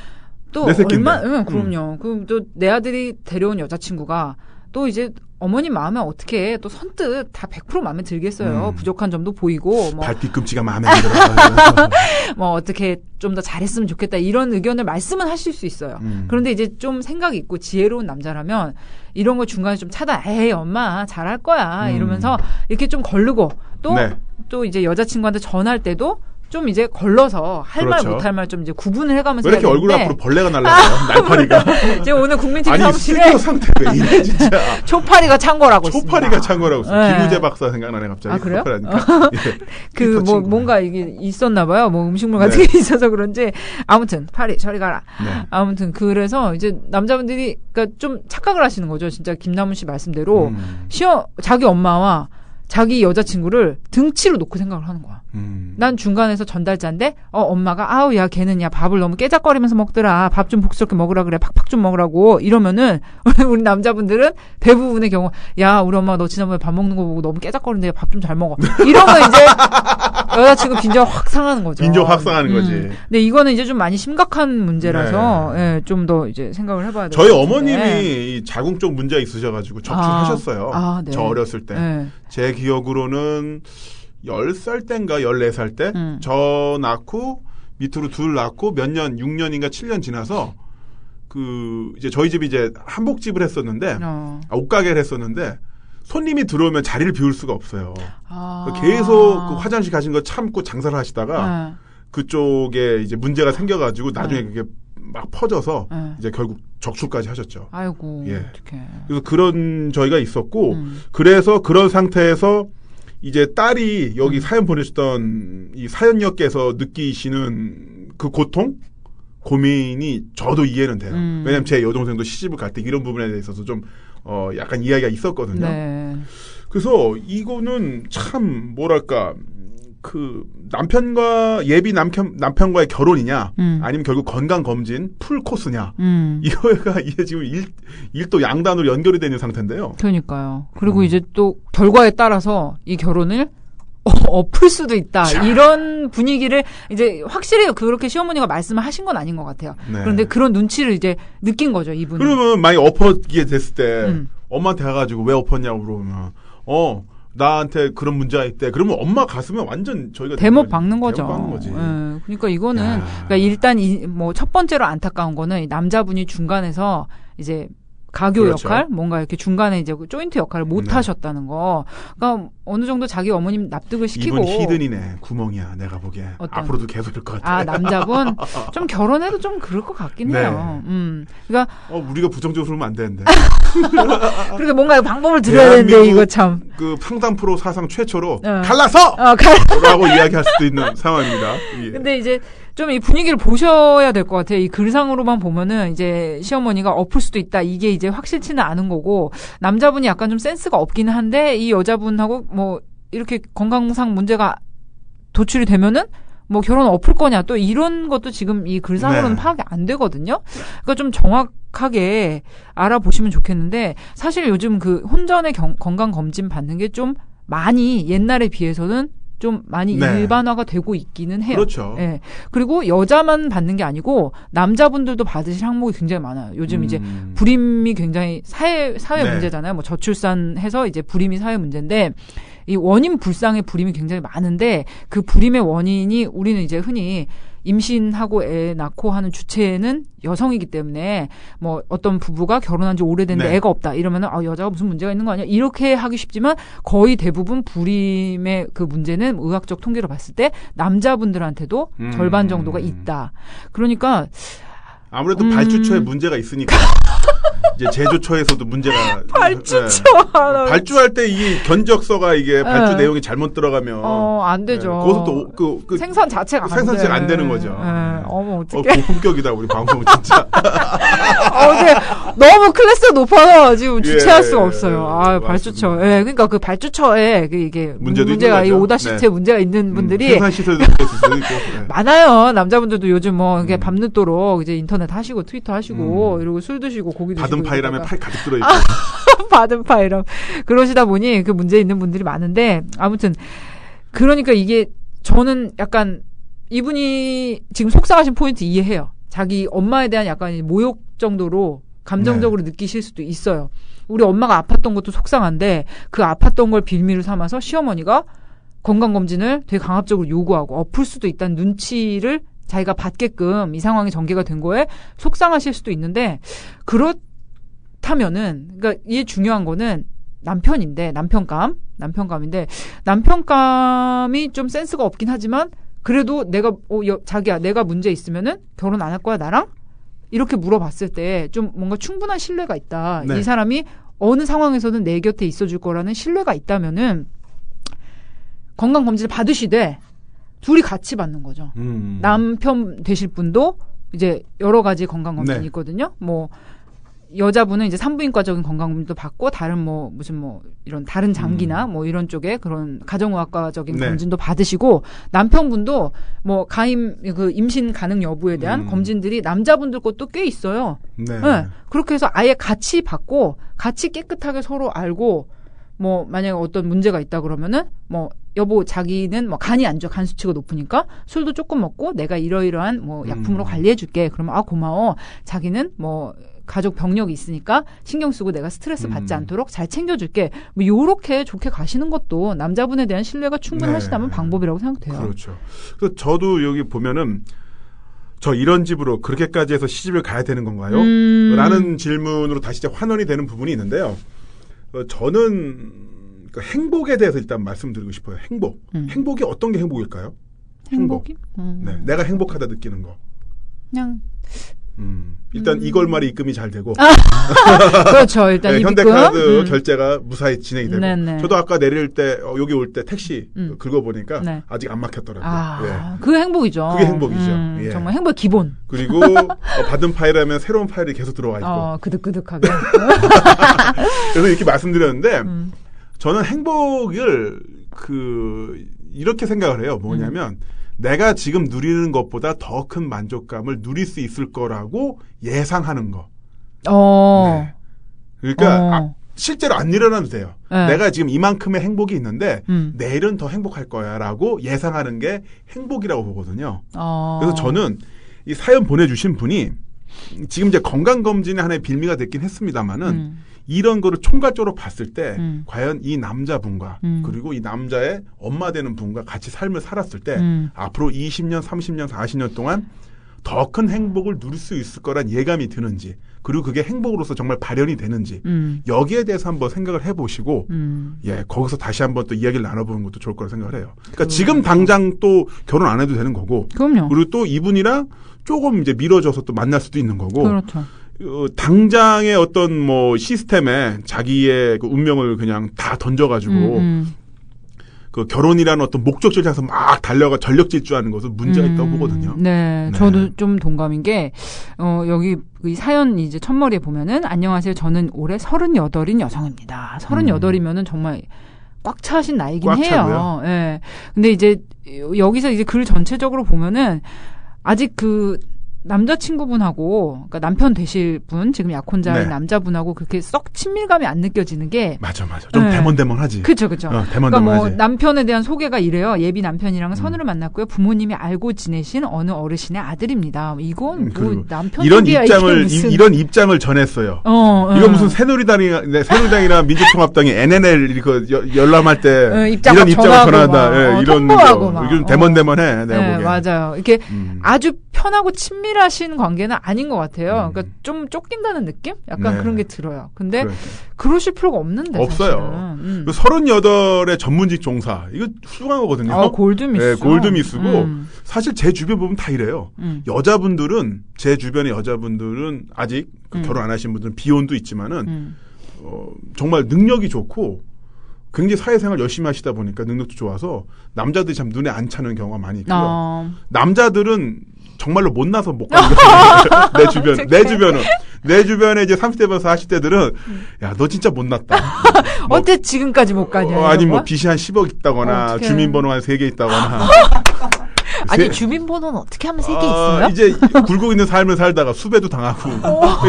또 내 새끼인데. 그럼요. 그럼 또 내 아들이 데려온 여자친구가 또 이제 어머님 마음에 어떻게 또 선뜻 다 100% 마음에 들겠어요. 부족한 점도 보이고 뭐 발 뒤꿈치가 마음에 안 들어. 뭐 어떻게 좀 더 잘했으면 좋겠다 이런 의견을 말씀은 하실 수 있어요. 그런데 이제 좀 생각이 있고 지혜로운 남자라면 이런 거 중간에 좀 에이 엄마 잘할 거야 이러면서 이렇게 좀 걸르고 또 이제 여자친구한테 전할 때도 좀 이제 걸러서 할 말 그렇죠. 못할 말 좀 이제 구분을 해가면서 왜 이렇게 얼굴 앞으로 벌레가 날라가요? 날파리가. 지금 오늘 국민TV 아니 사무실에 스튜디오 상태 왜 이래 진짜. 초파리가 창궐하고 있습니다. 초파리가 창궐하고 있어. 네. 김우재 박사 생각나네 갑자기. 그래요? 예. 뭔가 이게 있었나 봐요. 뭐 음식물 같은 게 있어서 그런지 아무튼 파리 저리 가라. 네. 아무튼 그래서 이제 남자분들이 그러니까 좀 착각을 하시는 거죠. 진짜 김남훈 씨 말씀대로 자기 엄마와 자기 여자친구를 등치로 놓고 생각을 하는 거야. 난 중간에서 전달자인데 엄마가 아우 야 걔는 야 밥을 너무 깨작거리면서 먹더라. 밥 좀 복스럽게 먹으라 그래. 팍팍 좀 먹으라고 이러면은 우리 남자분들은 대부분의 경우 야 우리 엄마 너 지난번에 밥 먹는 거 보고 너무 깨작거리는데 밥 좀 잘 먹어. 이러면 이제 여자친구 빈정 확 상하는 거죠. 빈정 확 상하는 거지. 근데 이거는 이제 좀 많이 심각한 문제라서 네. 예, 좀 더 이제 생각을 해봐야 돼요. 저희 어머님이 자궁 쪽 문제가 있으셔가지고 접수하셨어요. 네. 저 어렸을 때. 네. 제 기억으로는 10살 때인가 14살 때 저 낳고 밑으로 둘 낳고 몇 년 6년인가 7년 지나서 그 이제 저희 집이 이제 한복집을 했었는데 옷가게를 했었는데 손님이 들어오면 자리를 비울 수가 없어요. 계속 그 화장실 가신 거 참고 장사를 하시다가 그쪽에 이제 문제가 생겨가지고 나중에 그게 막 퍼져서 이제 결국 적출까지 하셨죠. 아이고. 예. 어떡해. 그래서 그런 저희가 있었고 그래서 그런 상태에서 이제 딸이 여기 사연 보내셨던 이 사연녀께서 느끼시는 그 고통, 고민이 저도 이해는 돼요. 왜냐면 제 여동생도 시집을 갈 때 이런 부분에 대해서 좀 약간 이야기가 있었거든요. 네. 그래서 이거는 참 뭐랄까 그 남편과 예비 남편과의 결혼이냐 아니면 결국 건강 검진 풀 코스냐 이거가 이게 지금 일도 양단으로 연결이 되는 상태인데요. 그러니까요. 그리고 이제 또 결과에 따라서 이 결혼을 엎을 수도 있다. 자. 이런 분위기를 이제 확실히 그렇게 시어머니가 말씀을 하신 건 아닌 것 같아요. 네. 그런데 그런 눈치를 이제 느낀 거죠, 이분은. 그러면 만약에 엎었게 됐을 때 엄마한테 가가지고 왜 엎었냐고 물어보면 나한테 그런 문제가 있대. 그러면 엄마 가슴에 완전 저희가 대못 박는 거죠. 대못 박는 거지. 그러니까 이거는 그러니까 일단 뭐 첫 번째로 안타까운 거는 남자분이 중간에서 이제 가교 그렇죠. 역할, 뭔가 이렇게 중간에 이제 조인트 역할을 못 하셨다는 거. 그러니까 어느 정도 자기 어머님 납득을 시키고. 이분 히든이네. 구멍이야. 내가 보기에. 앞으로도 계속 그럴 것 같아. 아, 남자분? 좀 결혼해도 좀 그럴 것 같긴 해요. 그러니까. 우리가 부정적으로 그러면 안 되는데. 그러니까 뭔가 방법을 들여야 되는데, 이거 참. 그 상담 프로 사상 최초로 갈라서! 라고 이야기할 수도 있는 상황입니다. 예. 근데 이제 좀 이 분위기를 보셔야 될 것 같아요. 이 글상으로만 보면은 이제 시어머니가 엎을 수도 있다. 이게 이제 확실치는 않은 거고, 남자분이 약간 좀 센스가 없긴 한데, 이 여자분하고 뭐, 이렇게 건강상 문제가 도출이 되면은, 뭐 결혼 엎을 거냐, 또 이런 것도 지금 이 글상으로는 파악이 안 되거든요. 그러니까 좀 정확하게 알아보시면 좋겠는데, 사실 요즘 그 혼전의 건강검진 받는 게 좀 많이 옛날에 비해서는 좀 많이 일반화가 되고 있기는 해요. 그렇죠. 예. 그리고 여자만 받는 게 아니고 남자분들도 받으실 항목이 굉장히 많아요. 요즘 이제 불임이 굉장히 사회 문제잖아요. 뭐 저출산해서 이제 불임이 사회 문제인데 이 원인 불상의 불임이 굉장히 많은데 그 불임의 원인이 우리는 이제 흔히 임신하고 애 낳고 하는 주체는 여성이기 때문에 뭐 어떤 부부가 결혼한 지 오래됐는데 애가 없다 이러면은 여자가 무슨 문제가 있는 거 아니야 이렇게 하기 쉽지만 거의 대부분 불임의 그 문제는 의학적 통계로 봤을 때 남자분들한테도 절반 정도가 있다. 그러니까 아무래도 발주처에 문제가 있으니까 이제 제조처에서도 문제가 발주처 발주할 때 이 견적서가 이게 발주 내용이 잘못 들어가면 안 되죠. 그것도 그 생산 자체가 안 되는 거죠. 어머 어떡해. 고품격이다 우리 방송 진짜. 너무 클래스가 높아서 지금 주체할 수가 없어요. 발주처. 그러니까 그 발주처에 이게 문제가 이 오다시체 문제가 있는 분들이 생산 시설도 있고 많아요. 남자분들도 요즘 뭐 이게 밤늦도록 이제 인터넷 하시고 트위터 하시고 이러고 술 드시고 고기 드시고 받은 파이라면 팔 가득 들어있고 받은 파이람 그러시다 보니 그 문제 있는 분들이 많은데 아무튼 그러니까 이게 저는 약간 이분이 지금 속상하신 포인트 이해해요. 자기 엄마에 대한 약간 모욕 정도로 감정적으로 느끼실 수도 있어요. 우리 엄마가 아팠던 것도 속상한데 그 아팠던 걸 빌미로 삼아서 시어머니가 건강검진을 되게 강압적으로 요구하고 엎을 수도 있다는 눈치를 자기가 받게끔 이 상황이 전개가 된 거에 속상하실 수도 있는데 그렇다면은 그러니까 이게 중요한 거는 남편인데 남편감인데 남편감이 좀 센스가 없긴 하지만 그래도 내가 자기야 내가 문제 있으면은 결혼 안 할 거야 나랑 이렇게 물어봤을 때 좀 뭔가 충분한 신뢰가 있다. 이 사람이 어느 상황에서든 내 곁에 있어줄 거라는 신뢰가 있다면은 건강검진을 받으시되 둘이 같이 받는 거죠. 남편 되실 분도 이제 여러 가지 건강검진이 있거든요. 뭐 여자분은 이제 산부인과적인 건강검진도 받고 다른 뭐 무슨 뭐 이런 다른 장기나 뭐 이런 쪽에 그런 가정의학과적인 네. 검진도 받으시고 남편분도 뭐 가임 그 임신 가능 여부에 대한 검진들이 남자분들 것도 꽤 있어요. 네. 네. 그렇게 해서 아예 같이 받고 같이 깨끗하게 서로 알고 뭐 만약에 어떤 문제가 있다 그러면은 뭐 여보 자기는 뭐 간이 안 좋아 간 수치가 높으니까 술도 조금 먹고 내가 이러이러한 뭐 약품으로 관리해 줄게. 그러면 아 고마워. 자기는 뭐 가족 병력이 있으니까 신경 쓰고 내가 스트레스 받지 않도록 잘 챙겨줄게. 뭐 요렇게 좋게 가시는 것도 남자분에 대한 신뢰가 충분하시다면 네. 방법이라고 생각돼요. 그렇죠. 그래서 저도 여기 보면은 저 이런 집으로 그렇게까지 해서 시집을 가야 되는 건가요? 라는 질문으로 다시 이제 환원이 되는 부분이 있는데요. 저는 그 행복에 대해서 일단 말씀드리고 싶어요. 행복. 행복이 어떤 게 행복일까요? 행복이? 네, 내가 행복하다 느끼는 거. 그냥 일단 이걸말이 입금이 잘 되고 그렇죠. 일단 네, 입금. 현대카드 결제가 무사히 진행이 되고 네네. 저도 아까 내릴 때 여기 올 때 택시 긁어보니까 네. 아직 안 막혔더라고요. 아, 예. 그게 행복이죠. 그게 행복이죠. 예. 정말 행복 기본. 그리고 받은 파일하면 새로운 파일이 계속 들어와 있고 그득그득하게. 그래서 이렇게 말씀드렸는데 저는 행복을 이렇게 생각을 해요. 뭐냐면 내가 지금 누리는 것보다 더 큰 만족감을 누릴 수 있을 거라고 예상하는 거. 네. 그러니까 실제로 안 일어나도 돼요. 네. 내가 지금 이만큼의 행복이 있는데 내일은 더 행복할 거야라고 예상하는 게 행복이라고 보거든요. 그래서 저는 이 사연 보내주신 분이 지금 이제 건강검진의 하나의 빌미가 됐긴 했습니다만은 이런 거를 총괄적으로 봤을 때 과연 이 남자분과 그리고 이 남자의 엄마 되는 분과 같이 삶을 살았을 때 앞으로 20년, 30년, 40년 동안 더 큰 행복을 누릴 수 있을 거란 예감이 드는지 그리고 그게 행복으로서 정말 발현이 되는지 여기에 대해서 한번 생각을 해보시고 예 거기서 다시 한번 또 이야기를 나눠보는 것도 좋을 거라 생각을 해요. 그러니까 지금 당장 또 결혼 안 해도 되는 거고 그럼요. 그리고 또 이분이랑 조금 이제 미뤄져서 또 만날 수도 있는 거고 그렇죠. 당장의 어떤 뭐 시스템에 자기의 그 운명을 그냥 다 던져가지고 그 결혼이라는 어떤 목적지를 향해서 막 달려가 전력 질주하는 것은 문제가 있다고 보거든요. 네, 저도 좀 동감인 게 여기 이 사연 이제 첫머리에 보면은 안녕하세요. 저는 올해 38인 여성입니다. 38이면은 정말 꽉 차신 나이긴 해요. 예. 네. 근데 이제 여기서 이제 글 전체적으로 보면은 아직 그 남자친구분하고, 그러니까 남편 되실 분, 지금 약혼자인 네. 남자분하고 그렇게 썩 친밀감이 안 느껴지는 게. 맞아. 좀 네. 대먼대먼하지. 그쵸. 그러니까 뭐 남편에 대한 소개가 이래요. 예비 남편이랑 선으로 만났고요. 부모님이 알고 지내신 어느 어르신의 아들입니다. 이건 뭐 남편 이런 입장을 전했어요. 이건 무슨 새누리당이나 민주통합당이 NNL 이거 열람할 때 이런 입장을 전한다. 예, 이런 이건 대먼대먼해. 내가 보기에. 맞아요. 이렇게 아주 편하고 친밀하신 관계는 아닌 것 같아요. 그러니까 좀 쫓긴다는 느낌? 약간 네. 그런 게 들어요. 근데 그러실 필요가 없는데 없어요. 38의 전문직 종사 이거 훌륭한 거거든요. 골드미스. 네, 골드미스고 사실 제 주변 보면 다 이래요. 여자분들은 제 주변의 여자분들은 아직 결혼 안 하신 분들은 비혼도 있지만은 정말 능력이 좋고 굉장히 사회생활 열심히 하시다 보니까 능력도 좋아서 남자들이 참 눈에 안 차는 경우가 많이 있고요. 남자들은 정말로 못나서 못 가는 거예요. 내 주변에 이제 30대에서 40대들은 야, 너 진짜 못났다. 어째 지금까지 못 가냐. 아니 뭐 빚이 한 10억 있다거나 주민번호 한 3개 있다거나. 아니 주민번호는 어떻게 하면 3개 있어요? 이제 굴곡 있는 삶을 살다가 수배도 당하고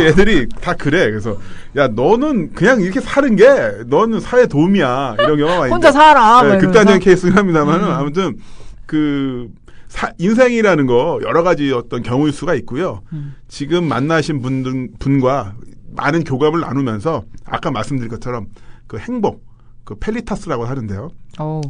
애들이 다 그래. 그래서 야 너는 그냥 이렇게 사는 게 너는 사회 도움이야. 이런 경우가 많이 혼자 살아. 네, 극단적인 케이스긴 합니다만은 아무튼 인생이라는 거 여러 가지 어떤 경우일 수가 있고요. 지금 만나신 분과 많은 교감을 나누면서 아까 말씀드린 것처럼 그 행복, 그 펠리타스라고 하는데요.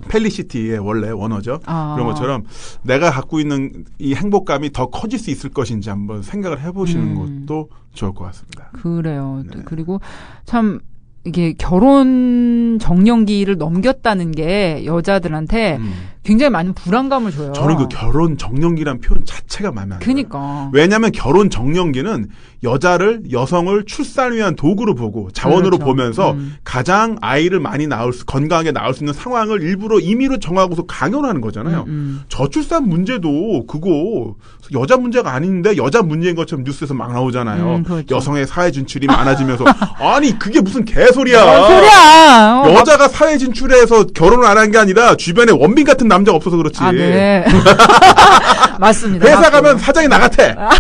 펠리시티의 원래 원어죠. 그런 것처럼 내가 갖고 있는 이 행복감이 더 커질 수 있을 것인지 한번 생각을 해보시는 것도 좋을 것 같습니다. 그래요. 네. 그리고 참 이게 결혼 정년기를 넘겼다는 게 여자들한테 굉장히 많은 불안감을 줘요. 저는 그 결혼 정년기란 표현 자체가 마음에 안 들어요. 그러니까. 왜냐하면 결혼 정년기는 여성을 출산을 위한 도구로 보고 자원으로 그렇죠. 보면서 가장 아이를 많이 건강하게 낳을 수 있는 상황을 일부러 임의로 정하고서 강요를 하는 거잖아요. 저출산 문제도 그거 여자 문제가 아닌데 여자 문제인 것처럼 뉴스에서 막 나오잖아요. 그렇죠. 여성의 사회 진출이 많아지면서 아니 그게 무슨 개소리야. 뭔 소리야. 여자가 사회 진출해서 결혼을 안 한 게 아니라 주변에 원빈 같은 남자가 없어서 그렇지. 아, 네. 맞습니다. 회사 가면 사장이 나 같아.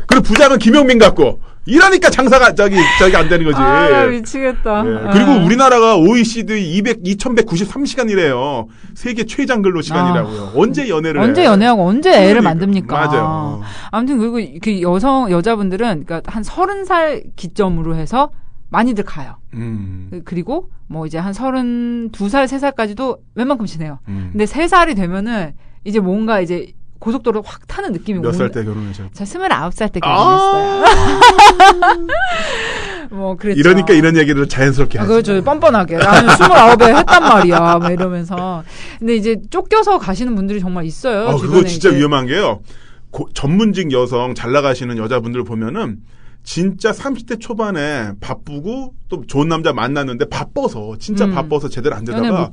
그리고 부장은 김용민 같고. 이러니까 장사가 저기 안 되는 거지. 아, 미치겠다. 네. 그리고 우리나라가 OECD 2193시간이래요. 세계 최장 근로 시간이라고요. 언제 연애하고 언제 애를 만듭니까? 맞아요. 아무튼 그리고 그 여자분들은 그러니까 한 30살 기점으로 해서 많이들 가요. 그리고 뭐 이제 한 32살, 3살까지도 웬만큼 지내요. 근데 3살이 되면은 이제 뭔가 이제 고속도로 확 타는 느낌이 몇 살 때 결혼하셨어요? 저 29살 때 결혼했어요. 뭐 그랬죠. 이러니까 이런 얘기를 자연스럽게 하죠. 그렇죠. 뻔뻔하게. 나는 29에 했단 말이야. 뭐 이러면서. 근데 이제 쫓겨서 가시는 분들이 정말 있어요. 그거 진짜 위험한 게요. 전문직 여성 잘 나가시는 여자분들 보면은 진짜 30대 초반에 바쁘고 또 좋은 남자 만났는데 바빠서 진짜 바빠서 제대로 안 되다가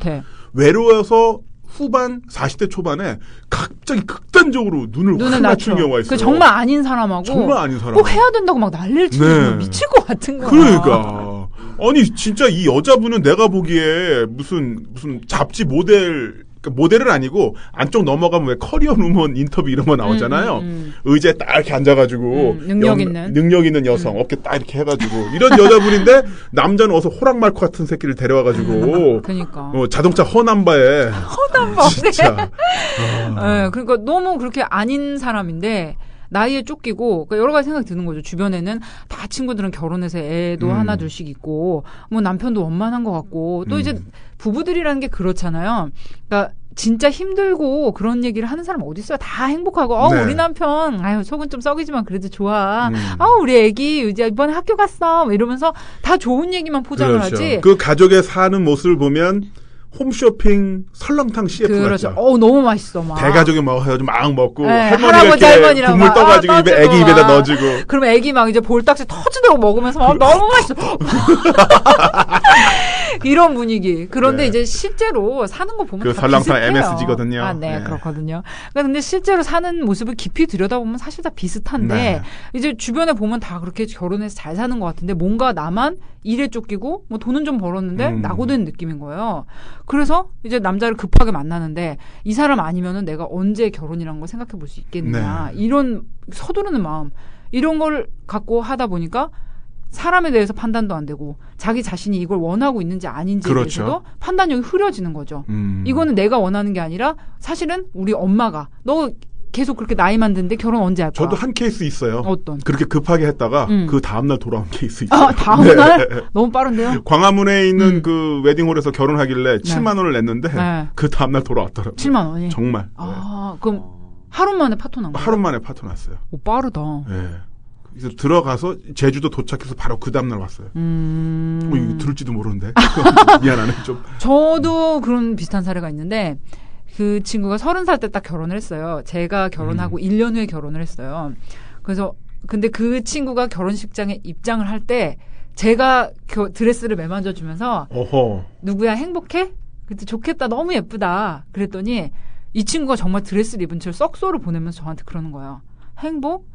외로워서 후반 40대 초반에 갑자기 극단적으로 눈을 확 맞추는 경우가 있어요. 그 정말 아닌 사람하고 꼭 해야 된다고 막 난리를 치면 미칠 것 같은 거야. 그러니까 아니 진짜 이 여자분은 내가 보기에 무슨 잡지 모델은 아니고 안쪽 넘어가면 왜 커리어 루먼 인터뷰 이런 거 나오잖아요. 의자에 딱 이렇게 앉아가지고 능력 있는 여성 어깨 딱 이렇게 해가지고 이런 여자분인데 남자는 어서 호랑말코 같은 새끼를 데려와가지고 그러니까 자동차 허남바에 진짜 네, 그러니까 너무 그렇게 아닌 사람인데 나이에 쫓기고 그러니까 여러 가지 생각이 드는 거죠. 주변에는 다 친구들은 결혼해서 애도 하나 둘씩 있고 뭐 남편도 원만한 것 같고 또 이제 부부들이라는 게 그렇잖아요. 그러니까 진짜 힘들고 그런 얘기를 하는 사람 어디 있어요? 다 행복하고 우리 남편 속은 좀 썩이지만 그래도 좋아. 우리 애기 이번에 학교 갔어. 뭐 이러면서 다 좋은 얘기만 포장을 하지. 그 가족의 사는 모습을 보면 홈쇼핑 설렁탕 CF 그렇죠. 같죠. 너무 맛있어. 막. 대가족이 해가지고 막 먹고 할아버지 할머니랑 국물 떠가지고 입에 애기 입에다 넣어주고. 그러면 애기 막 이제 볼딱지 터지도록 먹으면서 너무 맛있어. 이런 분위기. 그런데 이제 실제로 사는 거 보면 그 다 설렁탕 비슷해요. MSG거든요. 네, 그렇거든요. 근데 실제로 사는 모습을 깊이 들여다보면 사실 다 비슷한데 이제 주변에 보면 다 그렇게 결혼해서 잘 사는 것 같은데 뭔가 나만 일에 쫓기고 뭐 돈은 좀 벌었는데 낙오된 느낌인 거예요. 그래서 이제 남자를 급하게 만나는데 이 사람 아니면은 내가 언제 결혼이라는 걸 생각해 볼 수 있겠느냐. 이런 서두르는 마음 이런 걸 갖고 하다 보니까 사람에 대해서 판단도 안 되고 자기 자신이 이걸 원하고 있는지 아닌지에 대해서도 판단력이 흐려지는 거죠. 이거는 내가 원하는 게 아니라 사실은 우리 엄마가 너 계속 그렇게 나이만 드는데 결혼 언제 할 거야? 저도 한 케이스 있어요. 어떤? 그렇게 급하게 했다가 그 다음날 돌아온 케이스 있어요. 다음날? 너무 빠른데요? 광화문에 있는 그 웨딩홀에서 결혼하길래 7만 원을 냈는데 그 다음날 돌아왔더라고요. 7만 원이? 정말. 그럼 하루 만에 파토 난 거예요? 하루 만에 파토 났어요. 빠르다. 그래서 들어가서 제주도 도착해서 바로 그 다음날 왔어요. 이거 들을지도 모르는데. 미안하네 좀. 저도 그런 비슷한 사례가 있는데 그 친구가 30살 때 딱 결혼을 했어요. 제가 결혼하고 1년 후에 결혼을 했어요. 그래서 근데 그 친구가 결혼식장에 입장을 할 때 제가 드레스를 매만져 주면서 누구야 행복해? 그때 좋겠다. 너무 예쁘다. 그랬더니 이 친구가 정말 드레스를 입은 채로 썩소를 보내면서 저한테 그러는 거예요. 행복?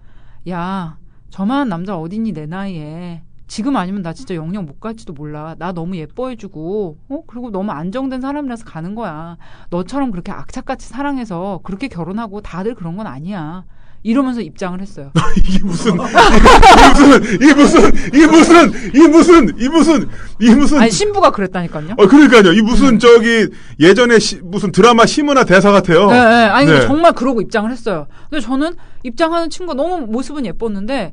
야, 저만한 남자 어딨니 내 나이에. 지금 아니면 나 진짜 영영 못 갈지도 몰라. 나 너무 예뻐해주고 그리고 너무 안정된 사람이라서 가는 거야. 너처럼 그렇게 악착같이 사랑해서 그렇게 결혼하고 다들 그런 건 아니야. 이러면서 입장을 했어요. 이게 무슨 아니 신부가 그랬다니까요. 그러니까요. 이 무슨 저기 예전에 무슨 드라마 시문화 대사 같아요. 네. 아니 정말 그러고 입장을 했어요. 근데 저는 입장하는 친구가 너무 모습은 예뻤는데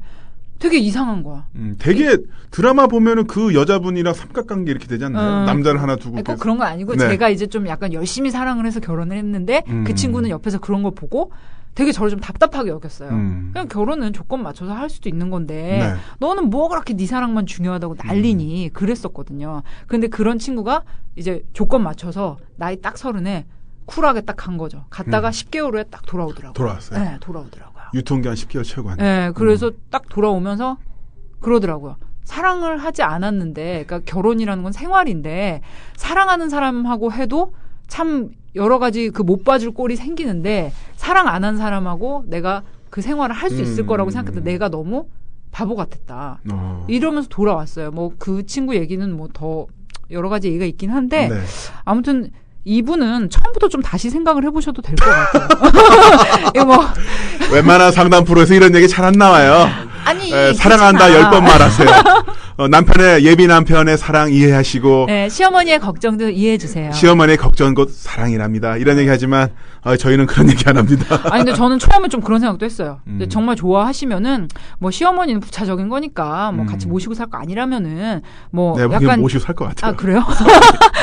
되게 이상한 거야. 되게 드라마 보면은 그 여자분이랑 삼각관계 이렇게 되지 않나요? 남자를 하나 두고. 꼭 그런 건 아니고 제가 이제 좀 약간 열심히 사랑을 해서 결혼을 했는데 그 친구는 옆에서 그런 걸 보고 되게 저를 좀 답답하게 여겼어요. 그냥 결혼은 조건 맞춰서 할 수도 있는 건데 네. 너는 뭐 그렇게 네 사랑만 중요하다고 난리니 그랬었거든요. 근데 그런 친구가 이제 조건 맞춰서 나이 딱 30에 쿨하게 딱 간 거죠. 갔다가 10개월 후에 딱 돌아오더라고요. 돌아왔어요. 네, 돌아오더라고요. 유통기한 10개월 채우고 한. 네, 그래서 딱 돌아오면서 그러더라고요. 사랑을 하지 않았는데, 그러니까 결혼이라는 건 생활인데 사랑하는 사람하고 해도 참 여러 가지 그 못 봐줄 꼴이 생기는데 사랑 안 한 사람하고 내가 그 생활을 할 수 있을 거라고 생각했는데 내가 너무 바보 같았다. 이러면서 돌아왔어요. 뭐 그 친구 얘기는 뭐 더 여러 가지 얘기가 있긴 한데 네. 아무튼 이분은 처음부터 좀 다시 생각을 해보셔도 될 것 같아요. 이거 뭐 웬만한 상담 프로에서 이런 얘기 잘 안 나와요. 아니 사랑한다 10번 말하세요. 남편의 예비 남편의 사랑 이해하시고 네, 시어머니의 걱정도 이해해 주세요. 시어머니의 걱정은 곧 사랑이랍니다. 이런 얘기 하지만 저희는 그런 얘기 안 합니다. 아니 근데 저는 처음에 좀 그런 생각도 했어요. 근데 정말 좋아하시면은 뭐 시어머니는 부차적인 거니까 뭐 같이 모시고 살 거 아니라면은 뭐 네, 약간 모시고 살 것 같아요. 아 그래요?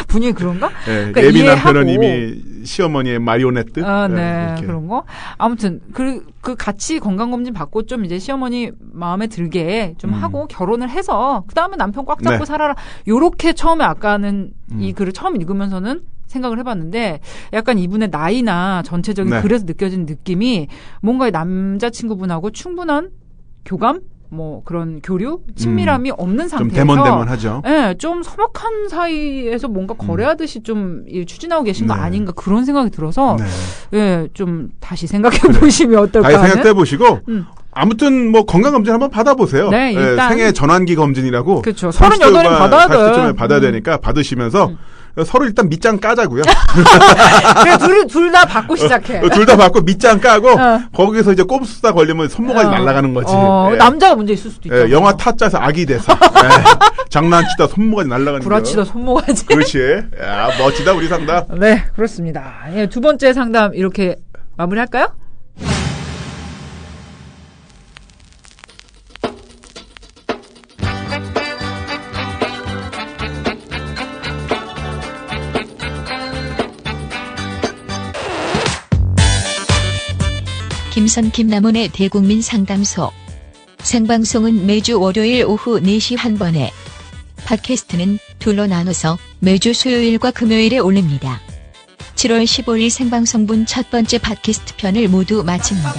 분위기 그런가? 네, 그러니까 예비 이해하고. 남편은 이미 시어머니의 마리오네트. 네, 이렇게. 그런 거. 아무튼 그 같이 건강검진 받고 좀 이제 시어머니 마음에 들게 좀 하고 결혼을 해서 그 다음에 남편 꽉 잡고 네. 살아라. 요렇게 처음에 아까는 이 글을 처음 읽으면서는 생각을 해봤는데 약간 이분의 나이나 전체적인 네. 글에서 느껴지는 느낌이 뭔가 남자친구분하고 충분한 교감? 뭐 그런 교류, 친밀함이 없는 좀 상태에서 대먼대먼하죠. 네, 좀 서먹한 사이에서 뭔가 거래하듯이 좀 추진하고 계신 거 네. 아닌가 그런 생각이 들어서 네. 예, 좀 다시 생각해 보시면 어떨까 다시 하는. 생각해 보시고 아무튼 뭐 건강검진 한번 받아보세요. 네, 일단. 생애 전환기 검진이라고. 그렇죠. 38이 받아야 돼. 40쯤에 받아야 되니까 받으시면서 서로 일단 밑장 까자고요. 그래 둘 다 받고 시작해. 둘 다 받고 밑장 까고 거기서 이제 꼼수다 걸리면 손모가지 날아가는 거지. 예. 남자가 문제 있을 수도 있죠. 예, 영화 타짜에서 아기 돼서 장난치다 손모가지 날아가는 거. 구라치다 손모가지. 그렇지. 야, 멋지다 우리 상담. 네, 그렇습니다. 예, 두 번째 상담 이렇게 마무리할까요? 김선 김남훈의 대국민 상담소. 생방송은 매주 월요일 오후 4시 한 번에, 팟캐스트는 둘로 나눠서 매주 수요일과 금요일에 올립니다. 7월 15일 생방송분 첫 번째 팟캐스트 편을 모두 마칩니다.